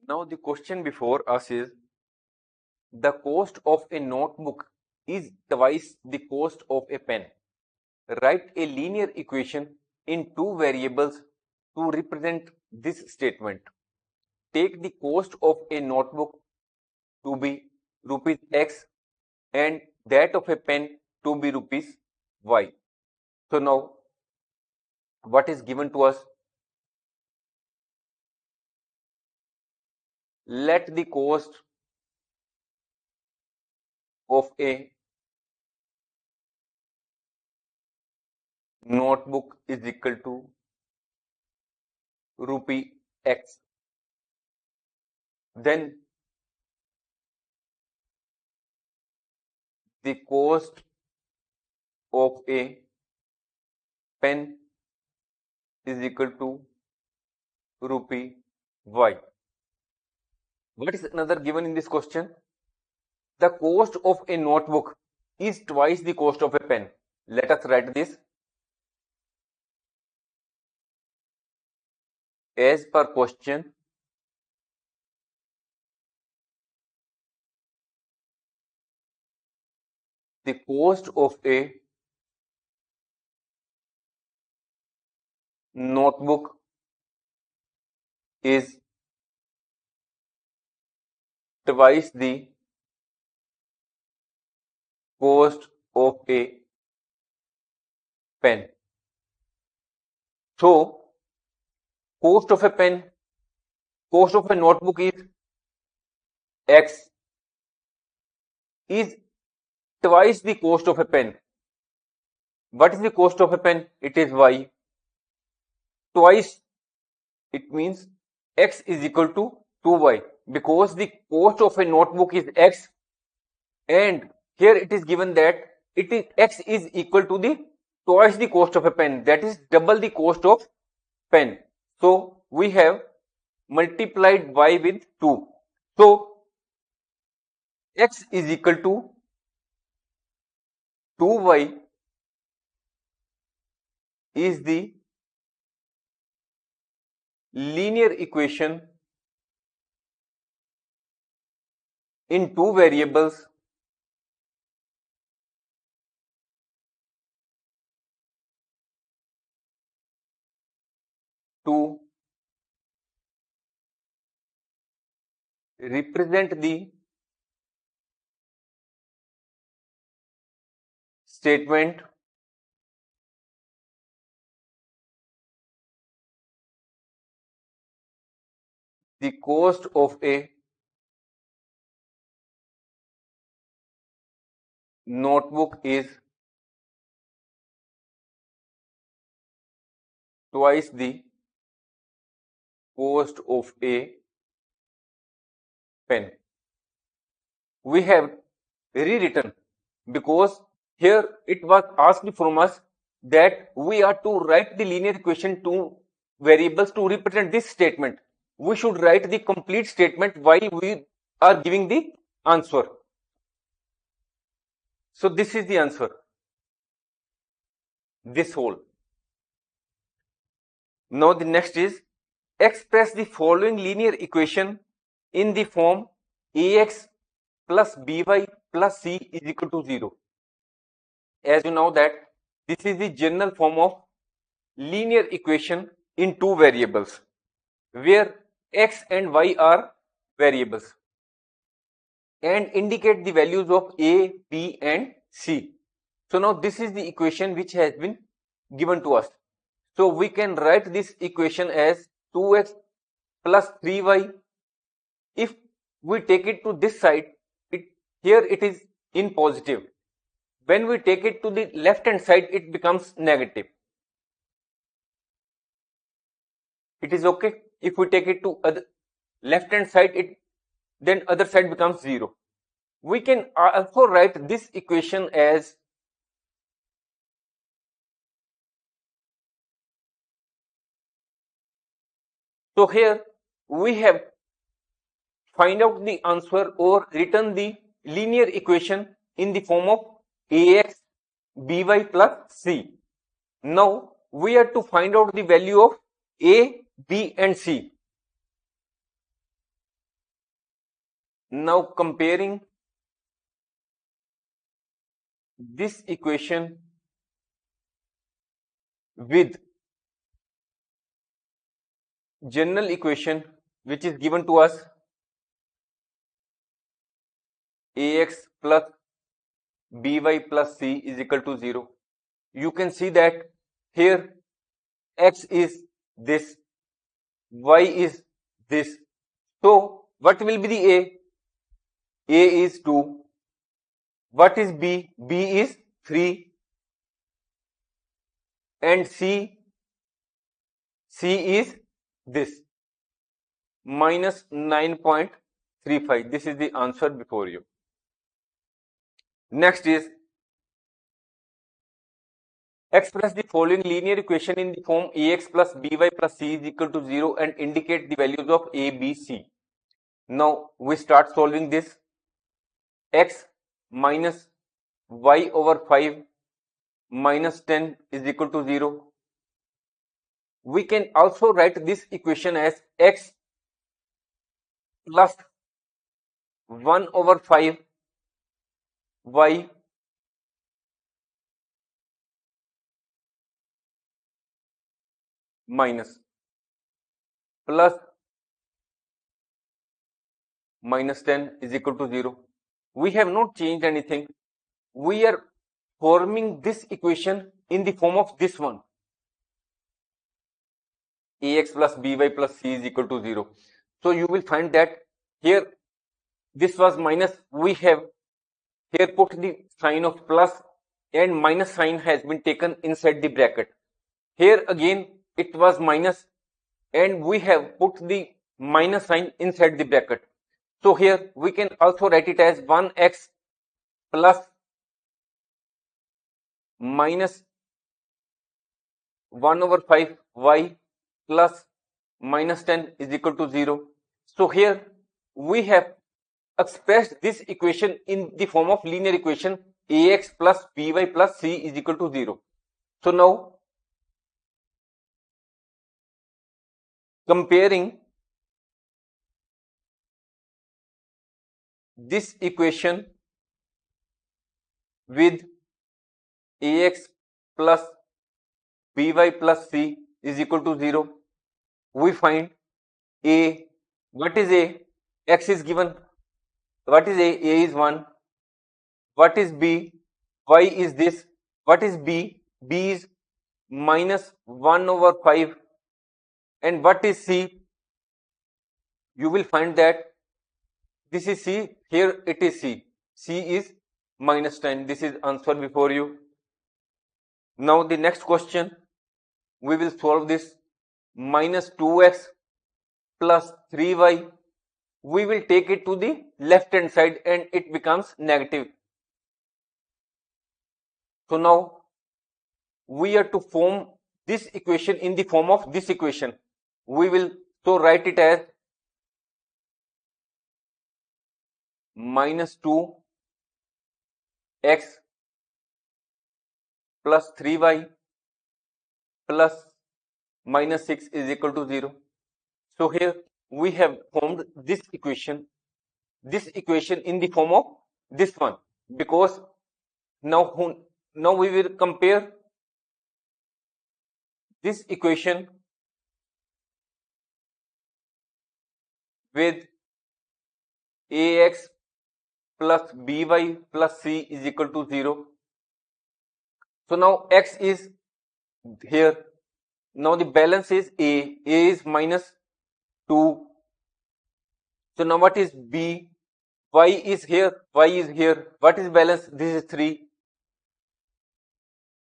Now the question before us is, the cost of a notebook is twice the cost of a pen. Write a linear equation in two variables to represent this statement. Take the cost of a notebook to be rupees X and that of a pen to be rupees Y. So now what is given to us? Let the cost of a notebook is equal to rupee X. Then the cost of a pen is equal to rupee Y. What is another given in this question? The cost of a notebook is twice the cost of a pen. Let us write this. As per question, the cost of a notebook is twice the cost of a pen. So, cost of a pen, cost of a notebook is X, is twice the cost of a pen. What is the cost of a pen? It is Y. Twice, it means X is equal to 2Y, because the cost of a notebook is X and here it is given that X is equal to the twice the cost of a pen, that is double the cost of pen. So we have multiplied Y with 2. So X is equal to 2Y is the linear equation in two variables to represent the statement the cost of a notebook is twice the cost of a pen. We have rewritten because here it was asked from us that we are to write the linear equation to variables to represent this statement. We should write the complete statement while we are giving the answer. So this is the answer, this whole. Now the next is, express the following linear equation in the form ax plus by plus c is equal to 0. As you know that this is the general form of linear equation in two variables where x and y are variables and indicate the values of a, b and c. So now this is the equation which has been given to us. So we can write this equation as 2x plus 3y. If we take it to this side, here it is in positive. When we take it to the left hand side, it becomes negative. It is okay. If we take it to other left hand side, then other side becomes 0. We can also write this equation as so here we have find out the answer or written the linear equation in the form of ax by plus c. Now we are to find out the value of a, b and c. Now comparing this equation with general equation which is given to us, ax plus by plus c is equal to 0. You can see that here x is this, y is this. So what will be the a? A is 2. What is b? B is 3. And c is this, minus 9.35. This is the answer before you. Next is, express the following linear equation in the form ax plus by plus c is equal to 0 and indicate the values of a, b, c. Now we start solving this. X minus y over 5 minus 10 is equal to 0. We can also write this equation as x plus 1 over 5 y minus plus minus 10 is equal to 0. We have not changed anything. We are forming this equation in the form of this one, ax plus by plus c is equal to 0. So you will find that here this was minus, we have here put the sign of plus and minus sign has been taken inside the bracket. Here again it was minus and we have put the minus sign inside the bracket. So here we can also write it as 1x plus minus 1 over 5 y plus minus 10 is equal to 0. So here we have expressed this equation in the form of linear equation ax plus by plus c is equal to 0. So now comparing this equation with ax plus by plus c is equal to 0, we find a, what is a? X is given. What is a? A is 1. What is b? Y is this. What is b? B is minus 1 over 5. And what is c? You will find that this is c, here it is c. C is minus 10. This is answer before you. Now the next question, we will solve this. Minus 2x plus 3y. We will take it to the left hand side and it becomes negative. So now we are to form this equation in the form of this equation. We will so write it as minus 2x plus 3y plus minus 6 is equal to 0. So here we have formed this equation in the form of this one, because now we will compare this equation with ax plus by plus c is equal to 0. So now x is here. Now the balance is a is minus 2. So now what is b? Y is here, y is here. What is balance? This is 3.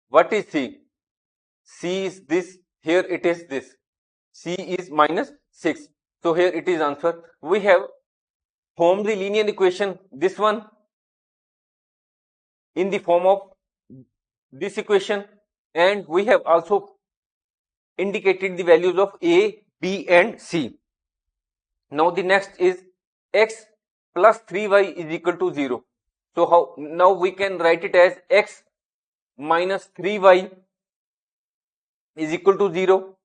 What is c? C is this, here it is this. C is minus 6. So here it is answer. We have formed the linear equation, this one, in the form of this equation, and we have also indicated the values of a, b and c. Now the next is x plus 3y is equal to 0. So how now we can write it as x minus 3y is equal to 0,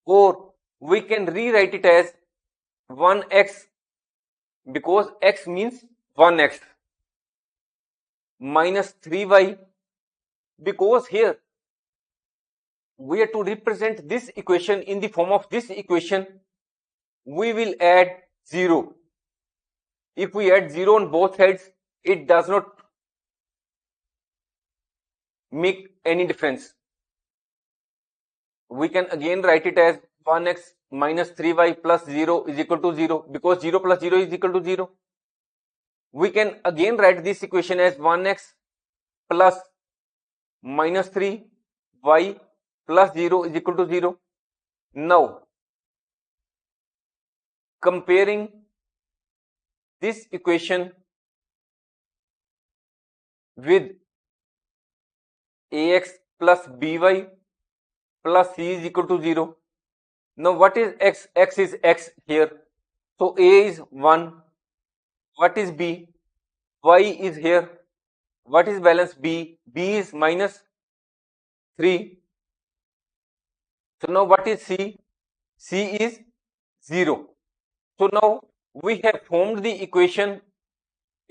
or we can rewrite it as 1x because x means 1x, minus 3y, because here we are to represent this equation in the form of this equation, we will add 0. If we add 0 on both sides, it does not make any difference. We can again write it as 1x minus 3y plus 0 is equal to 0, because 0 plus 0 is equal to 0. We can again write this equation as 1x plus minus 3y plus 0 is equal to 0. Now, comparing this equation with ax plus by plus c is equal to 0. Now, what is x? X is x here. So, a is 1. What is b? Y is here. What is balance b? B is minus 3. So, now what is c? C is 0. So, now we have formed the equation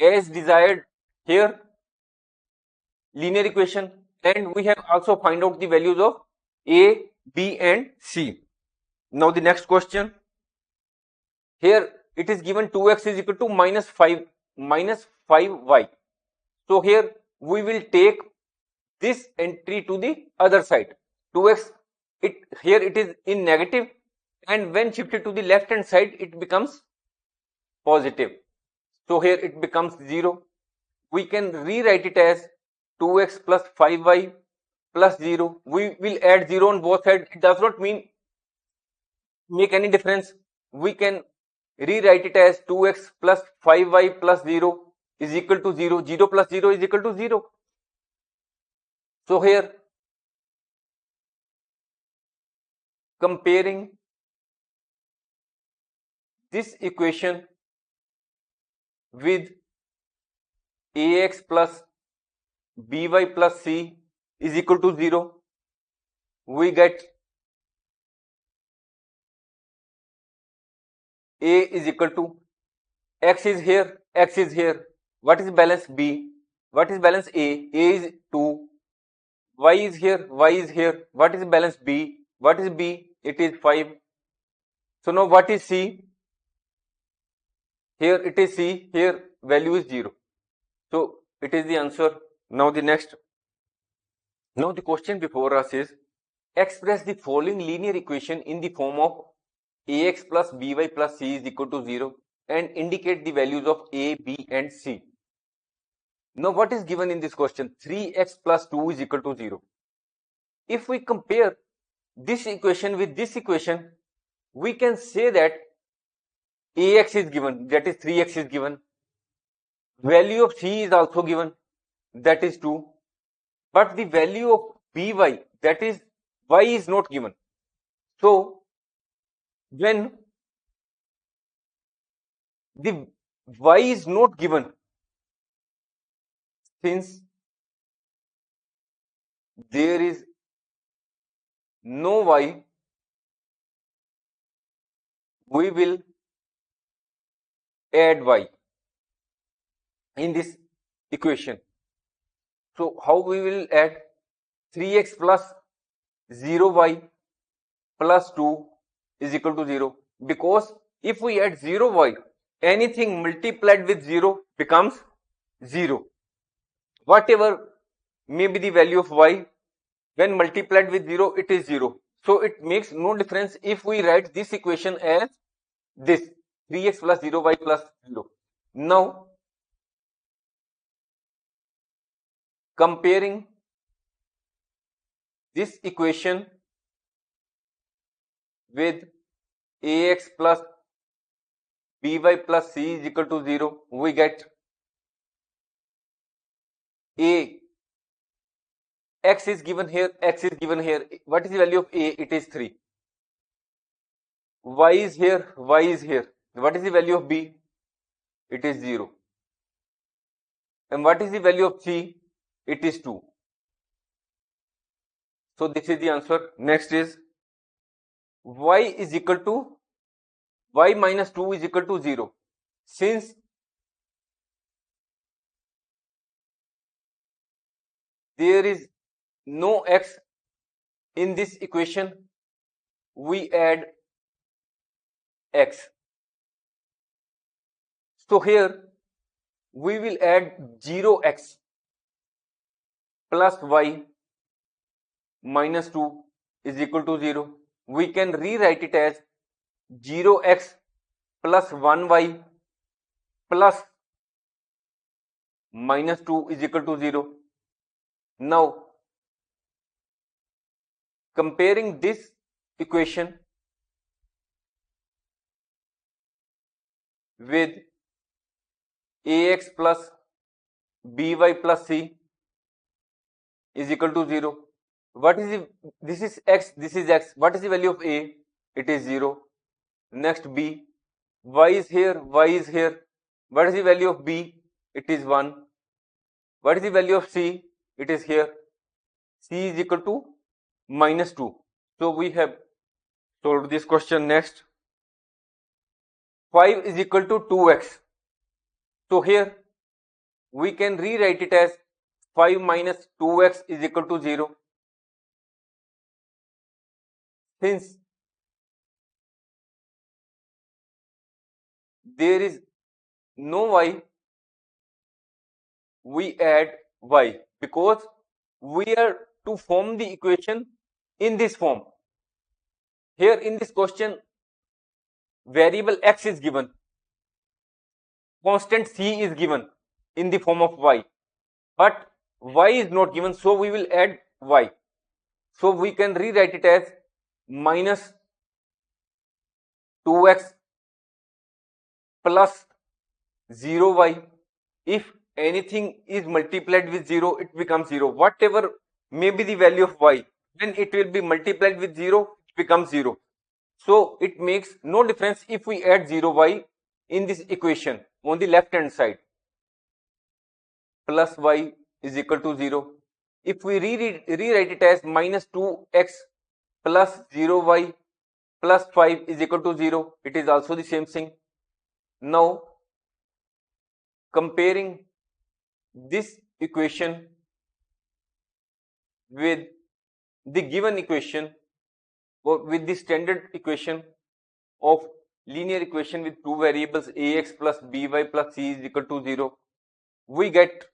as desired here, linear equation, and we have also find out the values of a, b and c. Now the next question, here it is given 2x is equal to minus 5y. So here we will take this entry to the other side. 2x, here it is in negative, and when shifted to the left hand side it becomes positive. So here it becomes 0. We can rewrite it as 2x plus 5y plus 0. We will add 0 on both sides. It does not make any difference. We can rewrite it as 2x plus 5y plus 0 is equal to 0. 0 plus 0 is equal to 0. So here, comparing this equation with ax plus by plus c is equal to 0, we get a is equal to x is here, x is here. What is balance b? What is balance a? A is 2. Y is here, y is here. What is balance b? What is b? It is 5. So now what is c? Here it is c, here value is 0. So it is the answer. Now the next. Now the question before us is, express the following linear equation in the form of ax plus by plus c is equal to 0 and indicate the values of a, b and c. Now what is given in this question? 3x plus 2 is equal to 0. If we compare this equation with this equation, we can say that ax is given, that is 3x is given. Value of c is also given, that is 2. But the value of by, that is y, is not given. So when the y is not given, since there is no y, we will add y in this equation. So how we will add? 3x plus 0y plus 2 is equal to 0, because if we add 0y, anything multiplied with 0 becomes 0. Whatever may be the value of y, when multiplied with 0, it is 0. So it makes no difference if we write this equation as this, 3x plus 0y plus 0. Now, comparing this equation with ax plus by plus c is equal to 0, we get a, x is given here, x is given here. What is the value of a? It is 3. Y is here, y is here. What is the value of b? It is 0. And what is the value of c? It is 2. So this is the answer. Next is y is equal to, y minus 2 is equal to 0. since there is no x in this equation, we add x. So here we will add 0x plus y minus 2 is equal to 0. We can rewrite it as 0x plus 1y plus minus 2 is equal to 0. Now, comparing this equation with ax plus by plus c is equal to 0. What is this is x, this is x. What is the value of a? It is 0. Next b, y is here, y is here. What is the value of b? It is 1. What is the value of c? It is here. C is equal to minus 2. So we have solved this question. Next, 5 is equal to 2x. So here we can rewrite it as 5 minus 2x is equal to 0. Since there is no y, we add y because we are to form the equation in this form. Here in this question, variable x is given, constant c is given in the form of y, but y is not given, so we will add y. So we can rewrite it as minus 2x plus 0y. If anything is multiplied with 0, it becomes 0. Whatever may be the value of y, when it will be multiplied with 0, it becomes 0. So it makes no difference if we add 0y in this equation on the left hand side. Plus y is equal to 0. If we rewrite it as minus 2x plus 0y plus 5 is equal to 0, it is also the same thing. Now, comparing this equation with the given equation or with the standard equation of linear equation with two variables ax plus by plus c is equal to 0, we get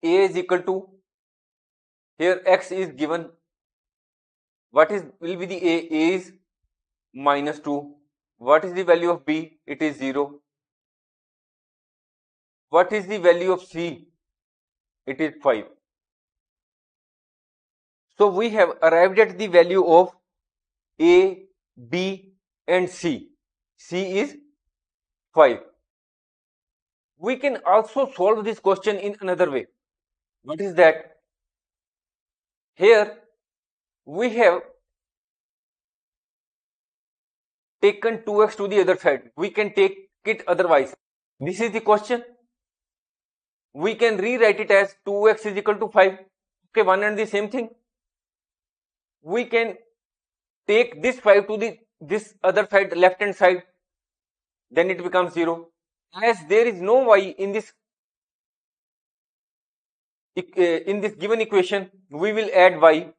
a is equal to, here x is given, what is will be the a? A is minus 2. What is the value of b? It is 0. What is the value of c? It is 5. So we have arrived at the value of a, b and c. C is 5. We can also solve this question in another way. What is that? Here we have taken 2x to the other side. We can take it otherwise. This is the question. We can rewrite it as 2x is equal to 5. Okay, one and the same thing. We can take this 5 to this other side, left hand side, then it becomes 0. As there is no y in this given equation, we will add y.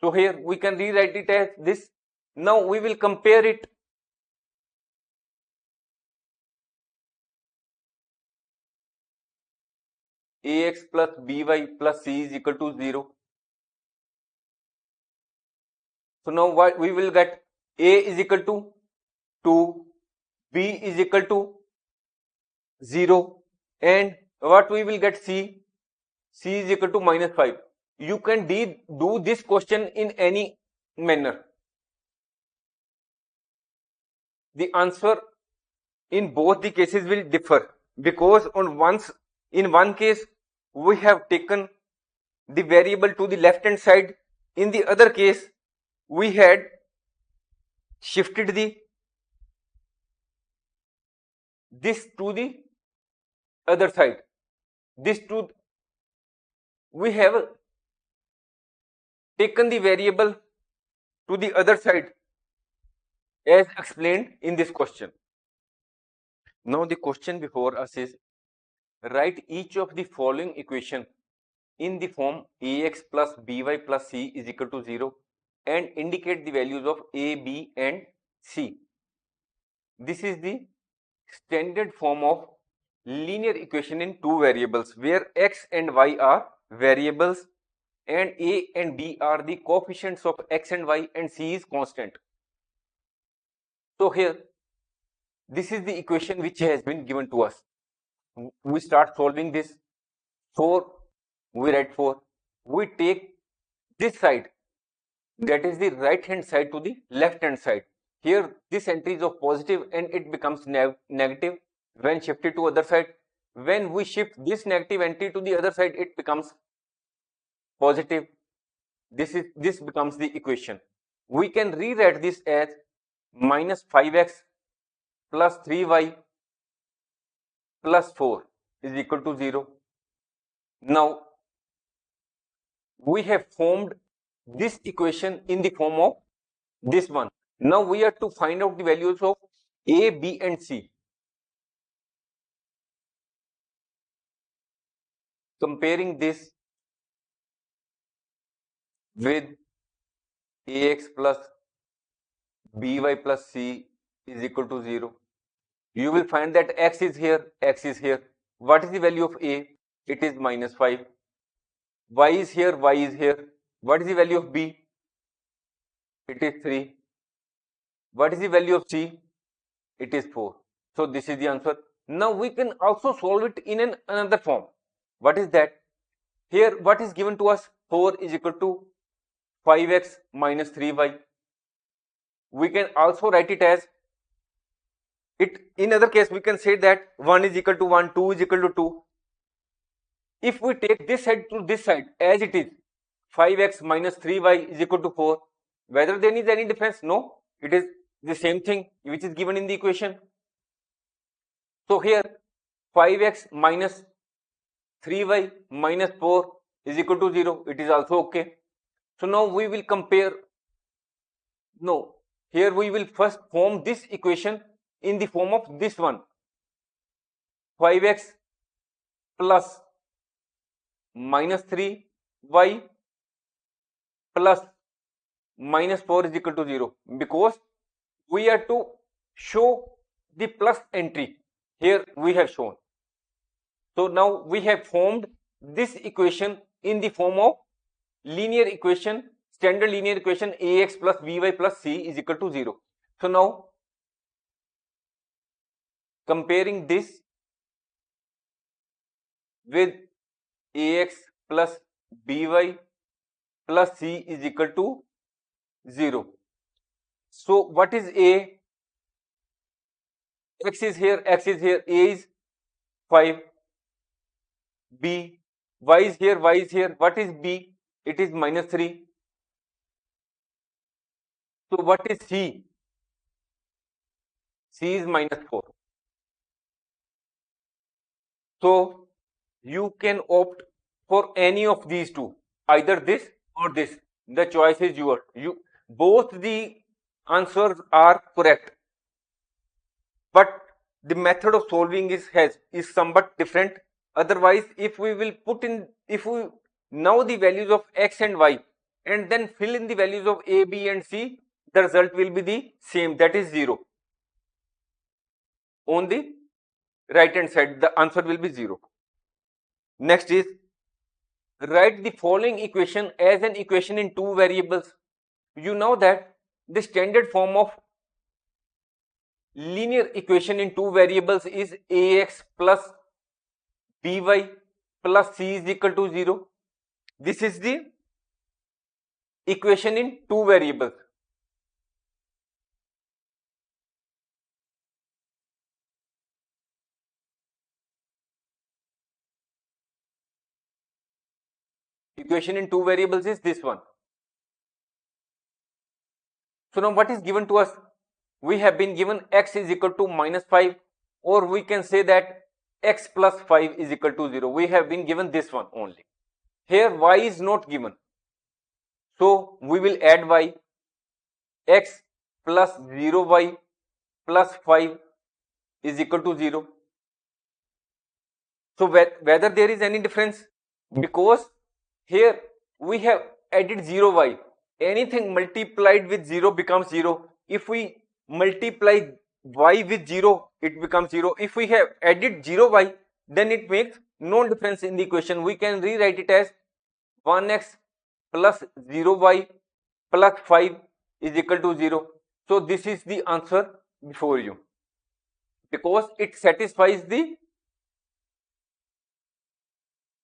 So here we can rewrite it as this. Now we will compare it. Ax plus by plus c is equal to 0. So now what we will get, a is equal to 2, b is equal to 0, and what we will get, c is equal to minus 5. You can do this question in any manner. The answer in both the cases will differ because in one case we have taken the variable to the left hand side, in the other case we had shifted this to the other side. We have taken the variable to the other side as explained in this question. Now the question before us is, write each of the following equation in the form ax plus by plus c is equal to 0 and indicate the values of a, b and c. This is the standard form of linear equation in two variables where x and y are variables and a and b are the coefficients of x and y and c is constant. So here, this is the equation which has been given to us. We start solving this. 4, we write 4. We take this side, that is the right hand side, to the left hand side. Here this entry is of positive and it becomes negative when shifted to other side. When we shift this negative entry to the other side, it becomes positive. This becomes the equation. We can rewrite this as minus 5x plus 3y plus 4 is equal to 0. Now we have formed this equation in the form of this one. Now we have to find out the values of a, b and c. Comparing this with ax plus by plus c is equal to 0. You will find that x is here, x is here. What is the value of a? It is minus 5. Y is here, y is here. What is the value of b? It is 3. What is the value of c? It is 4. So this is the answer. Now we can also solve it in another form. What is that? Here what is given to us? 4 is equal to 5x minus 3y. We can also write it as in other case we can say that 1 is equal to 1, 2 is equal to 2. If we take this side to this side as it is, 5x minus 3y is equal to 4. Whether there is any difference? No, it is the same thing which is given in the equation. So here 5x minus 3y minus 4 is equal to 0. It is also okay. So now we will compare. No, here we will first form this equation in the form of this one. 5x plus minus 3y plus minus 4 is equal to 0, because we are to show the plus entry. Here we have shown. So now we have formed this equation in the form of linear equation, standard linear equation ax plus by plus c is equal to 0. So now comparing this with ax plus by plus c is equal to 0. So what is a? X is here, x is here, a is 5, b, y is here, y is here. What is b? It is minus 3. So what is c? C is minus 4. So you can opt for any of these two, either this or this. The choice is yours. Both the answers are correct, but the method of solving is somewhat different. Otherwise, if we know the values of x and y and then fill in the values of a, b and c, the result will be the same, that is 0. On the right hand side, the answer will be 0. Next is, write the following equation as an equation in two variables. You know that the standard form of linear equation in two variables is ax plus by plus c is equal to 0. This is the equation in two variables. Equation in two variables is this one. So now what is given to us? We have been given x is equal to minus 5, or we can say that x plus 5 is equal to 0. We have been given this one only. Here y is not given. So we will add y, x plus 0y plus 5 is equal to 0. So whether there is any difference, because here we have added 0y, anything multiplied with 0 becomes 0. If we multiply y with 0, it becomes 0. If we have added 0y, then it makes no difference in the equation. We can rewrite it as 1x plus 0y plus 5 is equal to 0. So this is the answer before you, because it satisfies the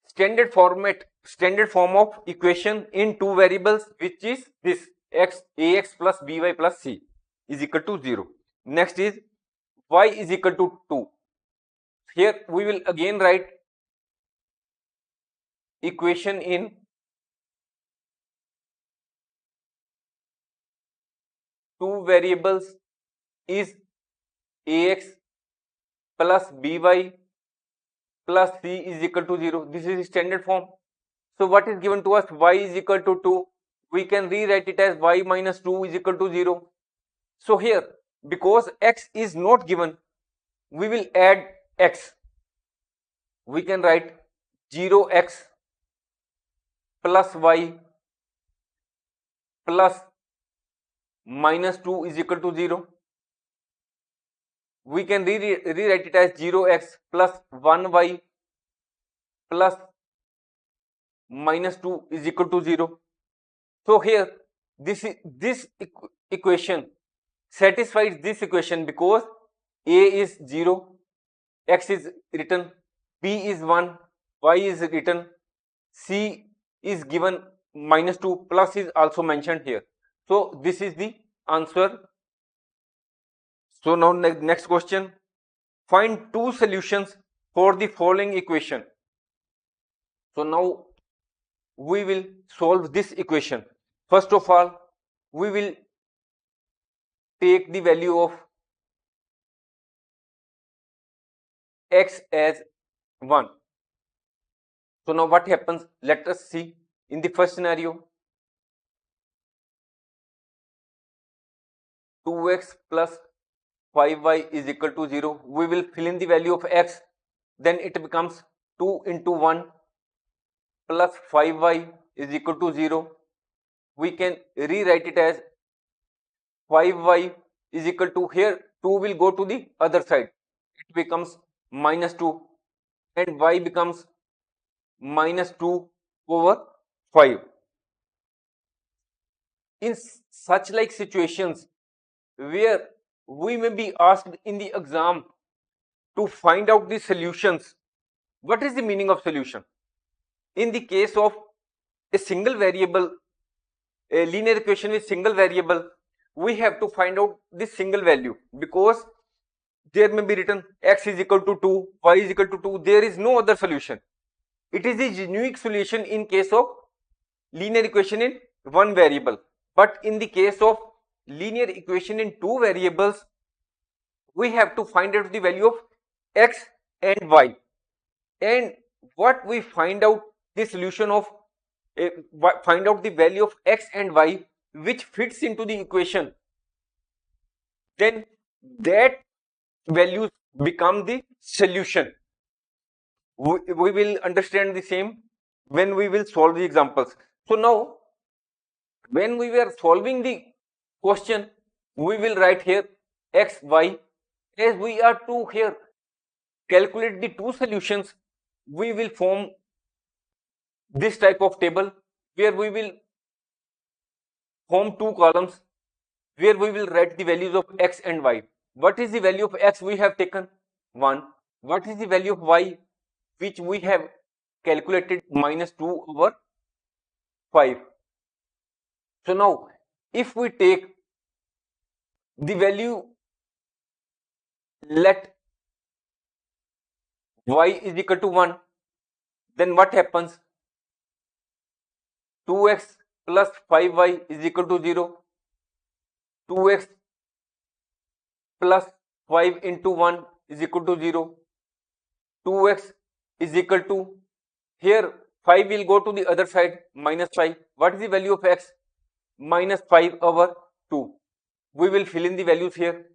standard form of equation in two variables, which is this ax plus by plus c is equal to 0. Next is y is equal to 2. Here we will again write equation in two variables is ax plus by plus c is equal to 0. This is standard form. So what is given to us? Y is equal to 2. We can rewrite it as y minus 2 is equal to 0. So here, because x is not given, we will add x. We can write 0x plus y plus minus 2 is equal to 0. We can rewrite it as 0x plus 1y plus minus 2 is equal to 0. So here this equation satisfies this equation, because a is 0, x is written, b is 1, y is written, c is given minus 2, plus is also mentioned here. So this is the answer. So now next question, find two solutions for the following equation. So now we will solve this equation. First of all, we will take the value of x as 1. So now what happens? Let us see. In the first scenario, 2x plus 5y is equal to 0. We will fill in the value of x, then it becomes 2 into 1 plus 5y is equal to 0. We can rewrite it as 5y is equal to, here 2 will go to the other side, it becomes minus 2, and y becomes minus 2 over 5. In such like situations where we may be asked in the exam to find out the solutions, what is the meaning of solution? In the case of a single variable, a linear equation with single variable, we have to find out this single value, because there may be written x is equal to 2, y is equal to 2, there is no other solution. It is the unique solution in case of linear equation in one variable. But in the case of linear equation in two variables, we have to find out the value of x and y. And what we find out the solution of, find out the value of x and y which fits into the equation, then that values become the solution. We will understand the same when we will solve the examples. So now when we were solving the question, we will write here x, y. As we are to here calculate the two solutions, we will form this type of table where we will form two columns where we will write the values of x and y. What is the value of x? We have taken 1. What is the value of y? Which we have calculated minus 2 over 5. So now if we take the value, let y is equal to 1, then what happens? 2x plus 5y is equal to 0. 2x plus 5 into 1 is equal to 0. 2x is equal to, here 5 will go to the other side, minus 5. What is the value of x? minus 5 over 2. We will fill in the values here.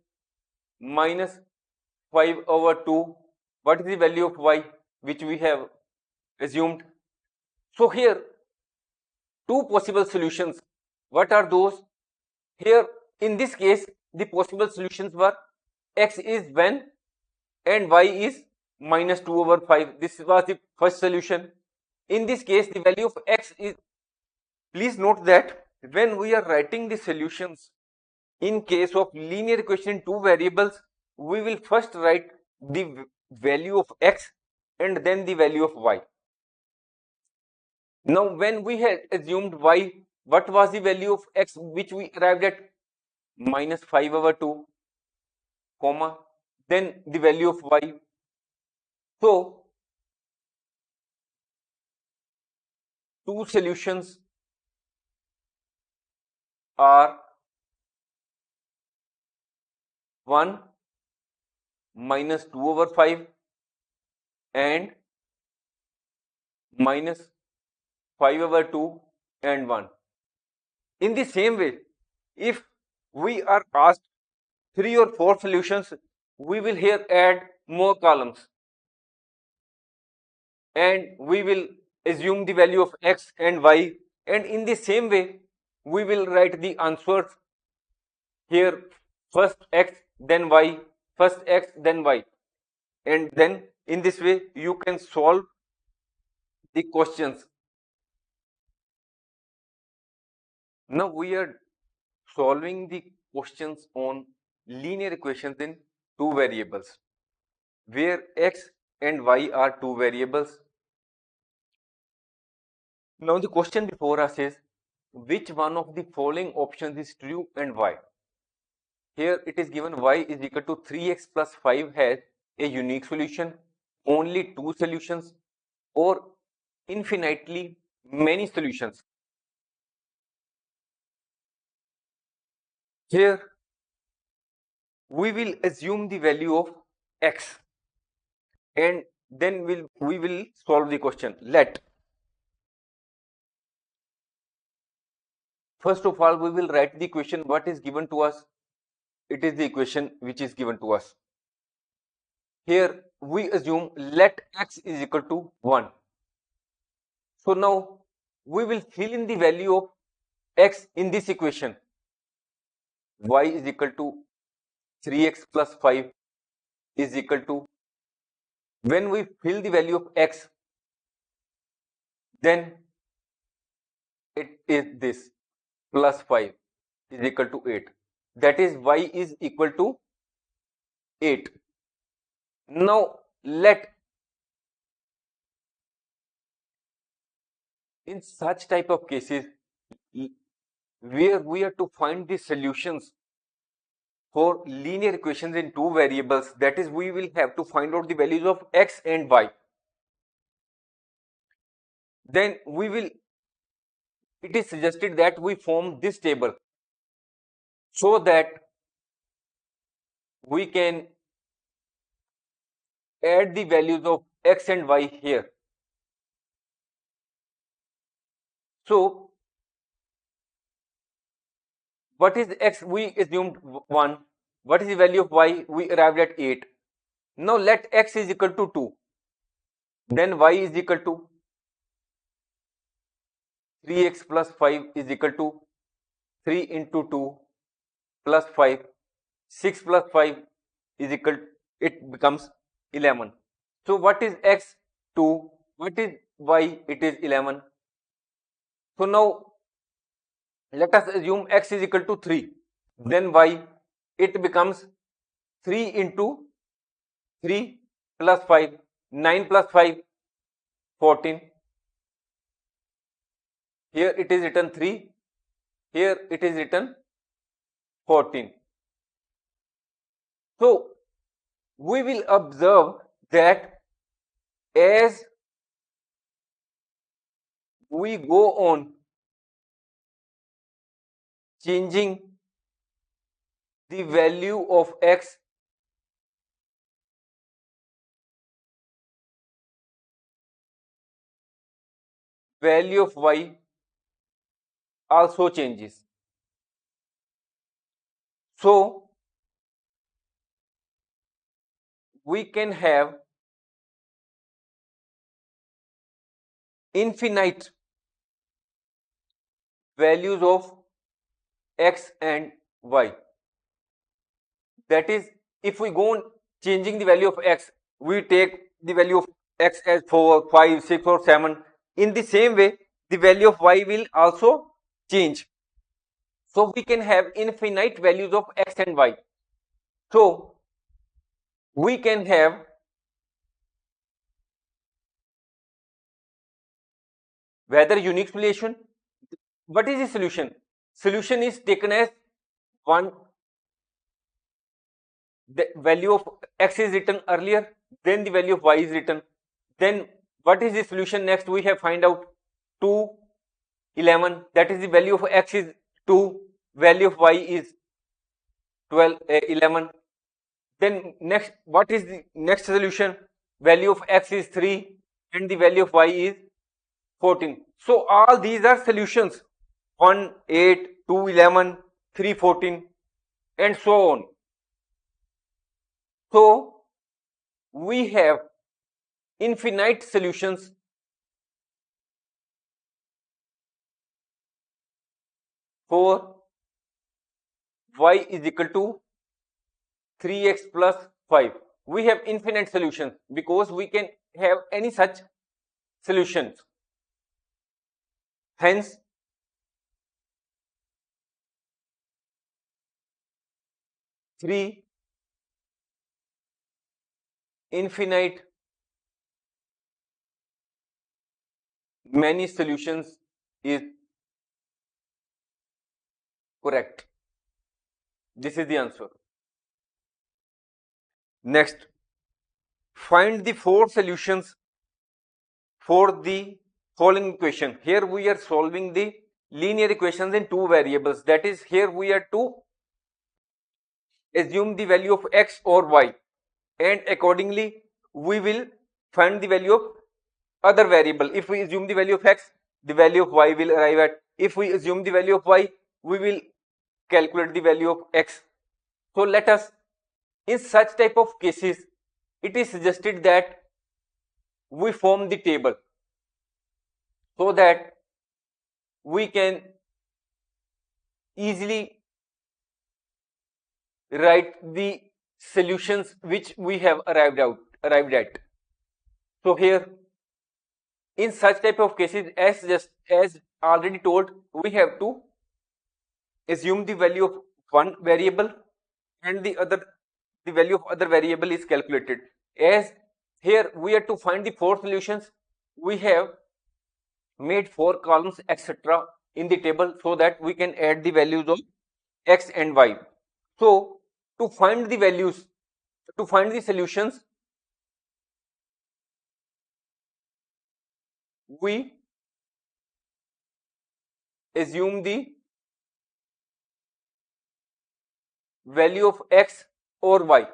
Minus 5 over 2. What is the value of y which we have assumed? So here two possible solutions. What are those? Here in this case the possible solutions were x is 1 and y is minus 2 over 5. This was the first solution. In this case the value of x is, please note that when we are writing the solutions in case of linear equation in two variables, we will first write the value of x and then the value of y. Now when we had assumed y, what was the value of x which we arrived at? Minus 5 over 2, comma, then the value of y. So two solutions are 1 minus 2 over 5 and minus 5 over 2 and 1. In the same way, if we are asked 3 or 4 solutions, we will here add more columns and we will assume the value of x and y, and in the same way we will write the answers here, first x then y, first x then y, and then in this way you can solve the questions. Now we are solving the questions on linear equations in two variables where x and y are two variables. Now the question before us is which one of the following options is true and why? Here it is given y is equal to 3x plus 5 has a unique solution, only two solutions, or infinitely many solutions. Here we will assume the value of x and then we will solve the question. Let first of all we will write the equation what is given to us. It is the equation which is given to us. Here we assume let x is equal to 1. So now we will fill in the value of x in this equation. Y is equal to 3x plus 5 is equal to, when we fill the value of x, then it is this plus 5 is equal to 8. That is y is equal to 8. Now let, in such type of cases where we are to find the solutions for linear equations in two variables, that is we will have to find out the values of x and y, then we will, it is suggested that we form this table so that we can add the values of x and y here. So what is x? We assumed 1. What is the value of y? We arrived at 8. Now let x is equal to 2. Then y is equal to 3x plus 5 is equal to 3 into 2 plus 5. 6 plus 5 is equal, it becomes 11. So what is x? 2. What is y? It is 11. So now let us assume x is equal to 3. Then y, it becomes 3 into 3 plus 5. 9 plus 5, 14. Here it is written 3. Here it is written 14. So we will observe that as we go on changing the value of x, value of y also changes. So we can have infinite values of x and y. That is, if we go on changing the value of x, we take the value of x as 4, 5, 6 or 7. In the same way, the value of y will also change. So we can have infinite values of x and y. So we can have whether unique solution. What is the solution? Solution is taken as one, the value of x is written earlier, then the value of y is written. Then what is the solution next? We have find out 2, 11. That is the value of x is 2, value of y is 12, 11. Then next, what is the next solution? Value of x is 3 and the value of y is 14. So all these are solutions: 1, 8, 2, 11, 3, 14 and so on. So we have infinite solutions for y is equal to 3x plus 5. We have infinite solutions because we can have any such solutions. Hence, three infinite many solutions is correct. This is the answer. Next, find the 4 solutions for the following equation. Here we are solving the linear equations in 2 variables. That is, here we are to assume the value of x or y, and accordingly we will find the value of other variable. If we assume the value of x, the value of y will arrive at. If we assume the value of y, we will calculate the value of x. So let us, in such type of cases, it is suggested that we form the table so that we can easily write the solutions which we have arrived at. So here, in such type of cases, as already told, we have to assume the value of one variable and the value of other variable is calculated. As here we are to find the 4 solutions, we have made 4 columns etc. in the table so that we can add the values of x and y. So to find the values, to find the solutions, we assume the value of x or y,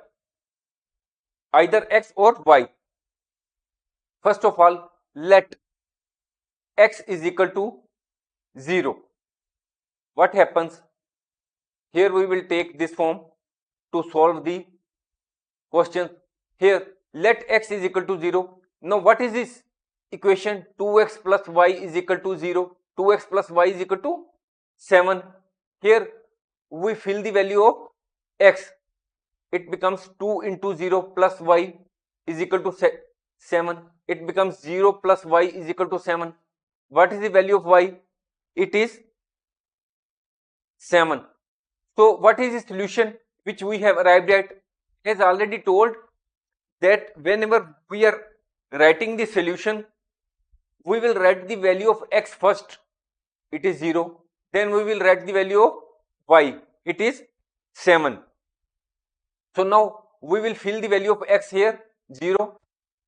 either x or y. First of all, let x is equal to 0. What happens? Here we will take this form to solve the question. Here, let x is equal to 0. Now what is this equation? 2x plus y is equal to 0. 2x plus y is equal to 7. Here we fill the value of x. It becomes 2 into 0 plus y is equal to 7. It becomes 0 plus y is equal to 7. What is the value of y? It is 7. So what is the solution which we have arrived at? As already told, that whenever we are writing the solution, we will write the value of x first, it is 0. Then we will write the value of y, it is 7. So now we will fill the value of x here 0,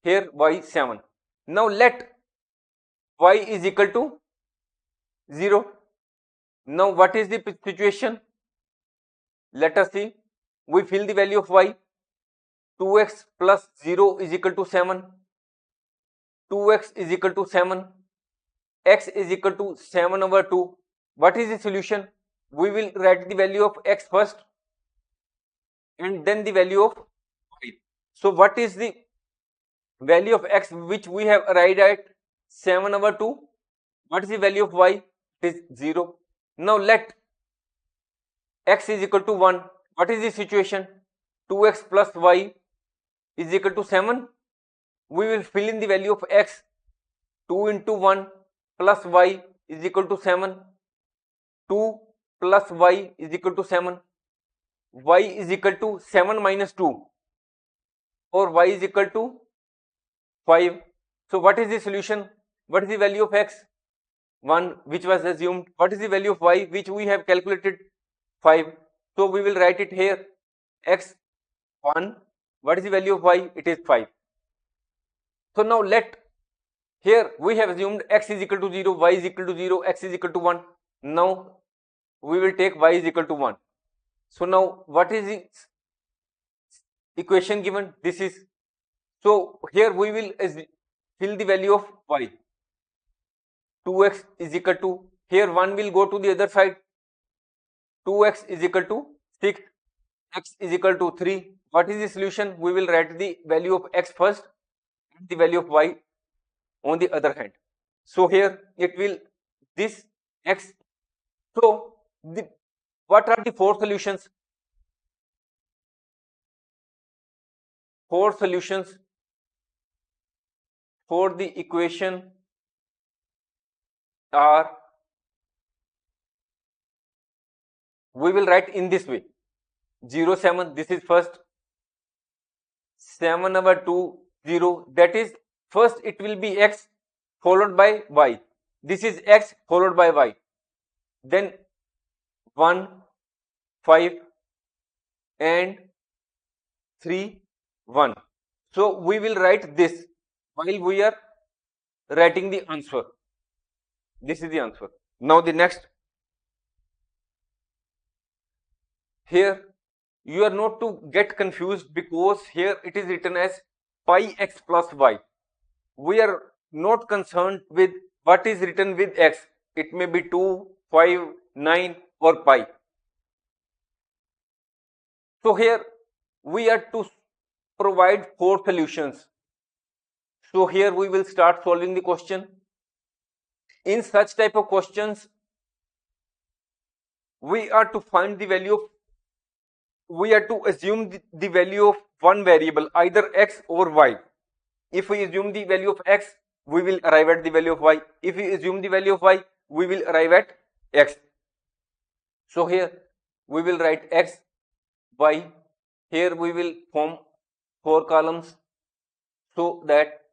here y 7. Now let y is equal to 0. Now what is the situation? Let us see. We fill the value of y. 2x plus 0 is equal to 7. 2x is equal to 7. X is equal to 7 over 2. What is the solution? We will write the value of x first. and then the value of y. So what is the value of x which we have arrived at? 7/2. What is the value of y? It is 0. Now let x is equal to 1. What is the situation? 2x plus y is equal to 7. We will fill in the value of x. 2 into 1 plus y is equal to 7. 2 plus y is equal to 7. Y is equal to 7 minus 2, or y is equal to 5. So what is the solution? What is the value of x? 1, which was assumed. What is the value of y which we have calculated? 5. So we will write it here. X 1. What is the value of y? It is 5. So now let, here we have assumed x is equal to 0, y is equal to 0, x is equal to 1. Now we will take y is equal to 1. So now what is the equation given? This is, so here we will fill the value of y. 2x is equal to, here 1 will go to the other side. 2x is equal to 6, x is equal to 3. What is the solution? We will write the value of x first and the value of y on the other hand. So here it will, this x. So what are the 4 solutions? 4 solutions for the equation are, we will write in this way. 0, 7, this is first. 7/2, 0, that is first it will be x followed by y. This is x followed by y. Then 1, 5 and 3, 1. So we will write this while we are writing the answer. This is the answer. Now the next, here you are not to get confused, because here it is written as pi x plus y. We are not concerned with what is written with x. It may be 2, 5, 9 or pi. So here we are to provide 4 solutions. So here we will start solving the question. In such type of questions, we are to find the value of, we are to assume the value of one variable, either x or y. If we assume the value of x, we will arrive at the value of y. If we assume the value of y, we will arrive at x. So here we will write x, y. Here we will form 4 columns so that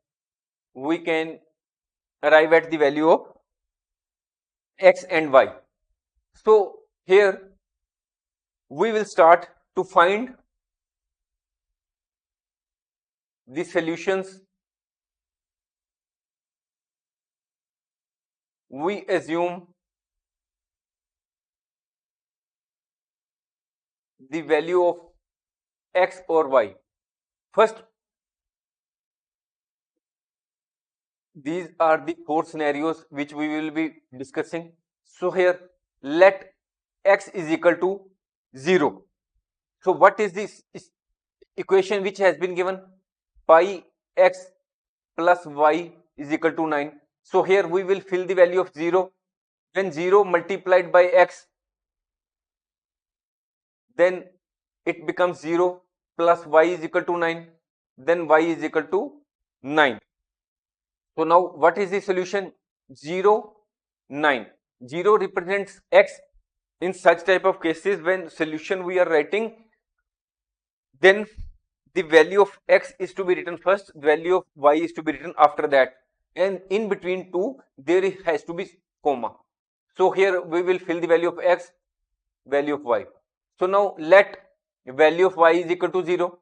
we can arrive at the value of x and y. So here we will start to find the solutions. We assume the value of x or y. First, these are the 4 scenarios which we will be discussing. So here let x is equal to 0. So what is this equation which has been given? Pi x plus y is equal to 9. So here we will fill the value of 0. When 0 multiplied by x, then it becomes 0 plus y is equal to 9. Then y is equal to 9. So now what is the solution? 0, 9. 0 represents x. In such type of cases, when solution we are writing, then the value of x is to be written first, value of y is to be written after that, and in between two there has to be comma. So here we will fill the value of x, value of y. So now let value of y is equal to 0.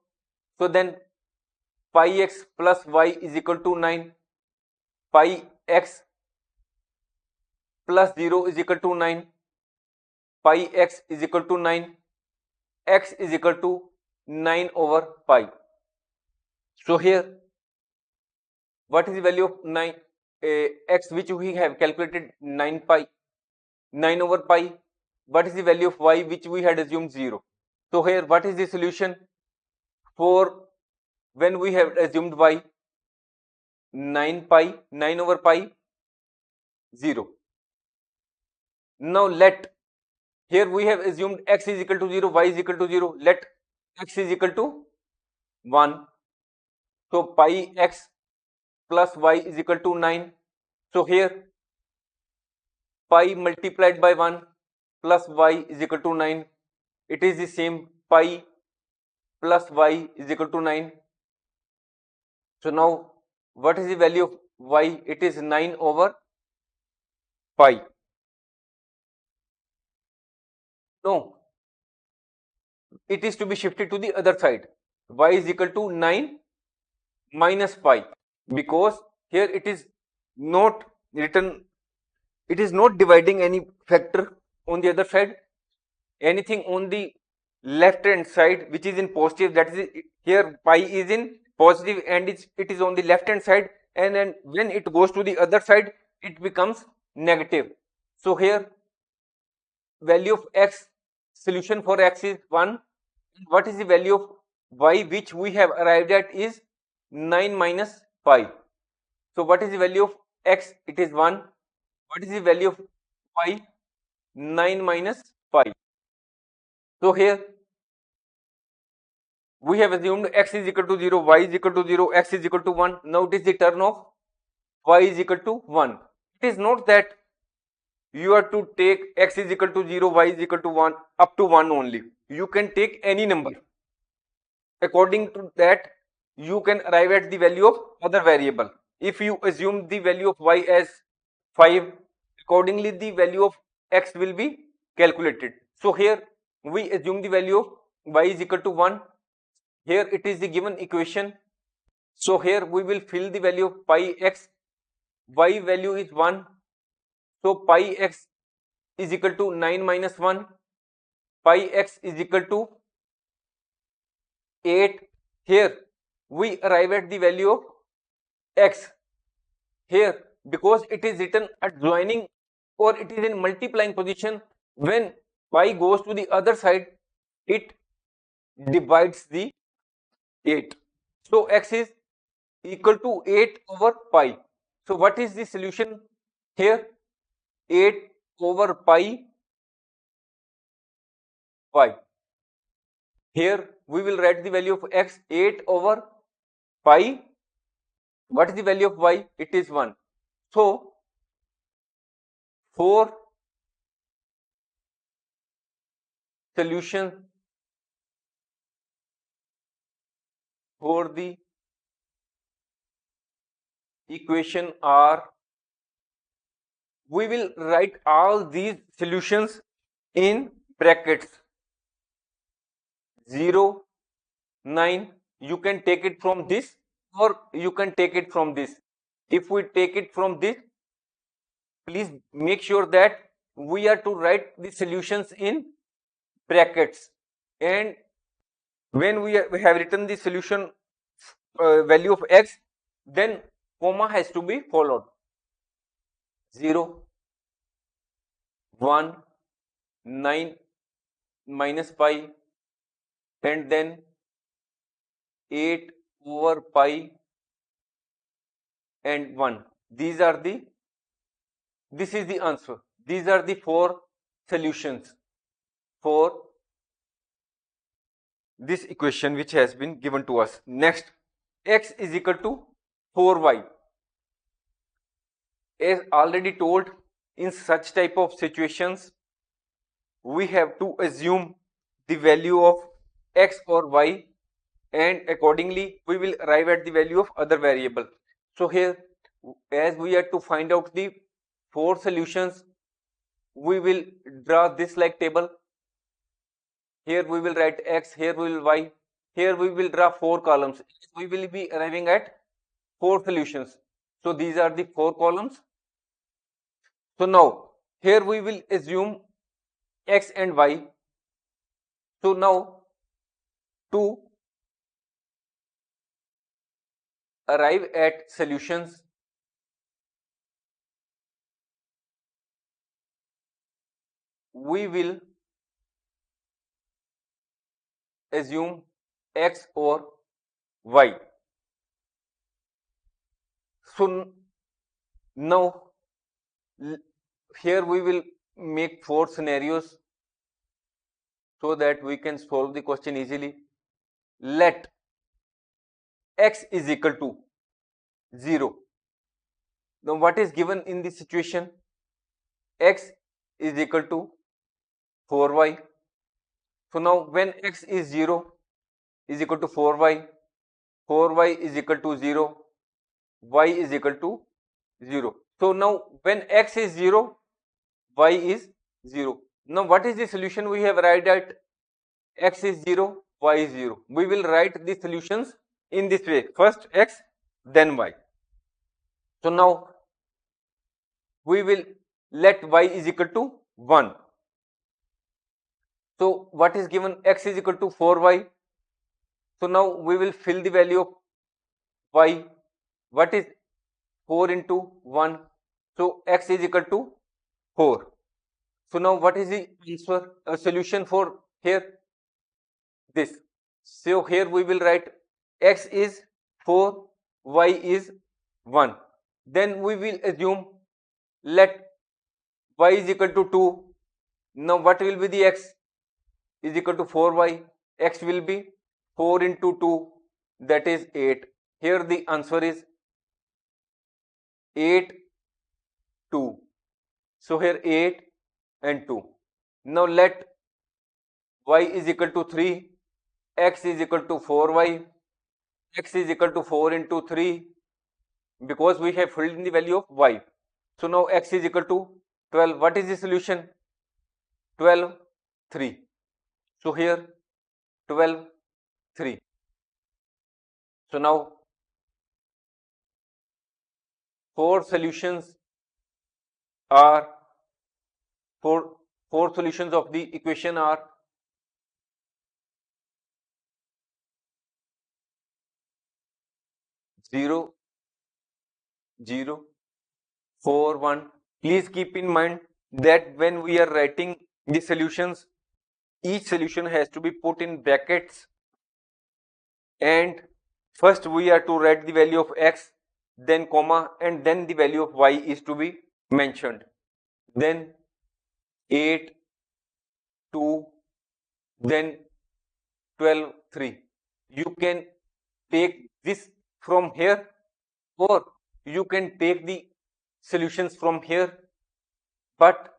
So then pi x plus y is equal to 9. Pi x plus 0 is equal to 9. Pi x is equal to 9. X is equal to 9 over pi. So here what is the value of 9 x which we have calculated? 9 over pi. What is the value of y which we had assumed 0? So here what is the solution for when we have assumed y? 9 over pi 0. Now let, here we have assumed x is equal to 0, y is equal to 0. Let x is equal to 1. So pi x plus y is equal to 9. So here pi multiplied by 1 plus y is equal to 9. It is the same, pi plus y is equal to 9. So now what is the value of y? It is 9 over pi. No, it is to be shifted to the other side. Y is equal to 9 minus pi, because here it is not written, it is not dividing any factor on the other side. Anything on the left hand side which is in positive, that is here pi is in positive and it is on the left hand side, and then when it goes to the other side it becomes negative. So here value of x, solution for x is 1. What is the value of y which we have arrived at is 9 minus pi. So what is the value of x? It is 1. What is the value of y? 9 minus pi. So here we have assumed x is equal to 0, y is equal to 0, x is equal to 1. Now it is the turn of y is equal to 1. It is not that you are to take x is equal to 0, y is equal to 1 up to 1 only. You can take any number. According to that, you can arrive at the value of other variable. If you assume the value of y as 5, accordingly the value of x will be calculated. So here we assume the value of y is equal to 1. Here it is the given equation. So here we will fill the value of pi x. Y value is 1. So pi x is equal to 9 minus 1. Pi x is equal to 8. Here we arrive at the value of x. Here, because it is written adjoining or it is in multiplying position, when pi goes to the other side it divides the 8. So x is equal to 8 over pi. So what is the solution here? 8 over pi y. Here we will write the value of x, 8 over pi. What is the value of y? It is 1. So for solution for the equation are, we will write all these solutions in brackets. 0, 9, you can take it from this or you can take it from this. If we take it from this, please make sure that we are to write the solutions in brackets, and when we have written the solution value of x, then comma has to be followed. 0, 1, 9 minus pi, and then 8 over pi and 1. These are the, this is the answer. These are the 4 solutions for this equation which has been given to us. Next, x is equal to 4y. As already told, in such type of situations we have to assume the value of x or y, and accordingly we will arrive at the value of other variable. So here, as we are to find out the 4 solutions, we will draw this like table. Here we will write x, here we will y, here we will draw 4 columns. We will be arriving at 4 solutions. So these are the 4 columns. So now here we will assume x and y. So now to arrive at solutions, we will assume x or y. So now here we will make 4 scenarios so that we can solve the question easily. Let x is equal to 0. Now what is given in this situation? X is equal to 4y. So now when x is 0 is equal to 4y, 4y is equal to 0, y is equal to 0. So now when x is 0, y is 0. Now what is the solution we have arrived at? X is 0, y is 0. We will write the solutions in this way. First x, then y. So now we will let y is equal to 1. So what is given? X is equal to 4y. So now we will fill the value of y. What is 4 into 1? So x is equal to 4. So now what is the answer, solution for here? This. So here we will write x is 4, y is 1. Then we will assume let y is equal to 2. Now what will be the x? Is equal to 4y. X will be 4 into 2, that is 8. Here the answer is 8, 2. So here 8 and 2. Now let y is equal to 3, x is equal to 4y, x is equal to 4 into 3, because we have filled in the value of y. So now x is equal to 12. What is the solution? 12, 3. So here 12, 3. So now 4 solutions are, four solutions of the equation are 0, 0, 4, 1. Please keep in mind that when we are writing the solutions, each solution has to be put in brackets, and first we are to write the value of x, then comma, and then the value of y is to be mentioned. Then 8, 2, then 12, 3. You can take this from here, or you can take the solutions from here, but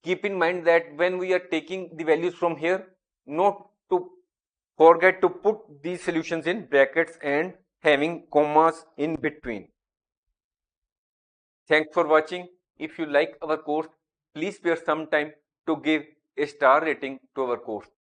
keep in mind that when we are taking the values from here, not to forget to put these solutions in brackets and having commas in between. Thanks for watching. If you like our course, please spare some time to give a star rating to our course.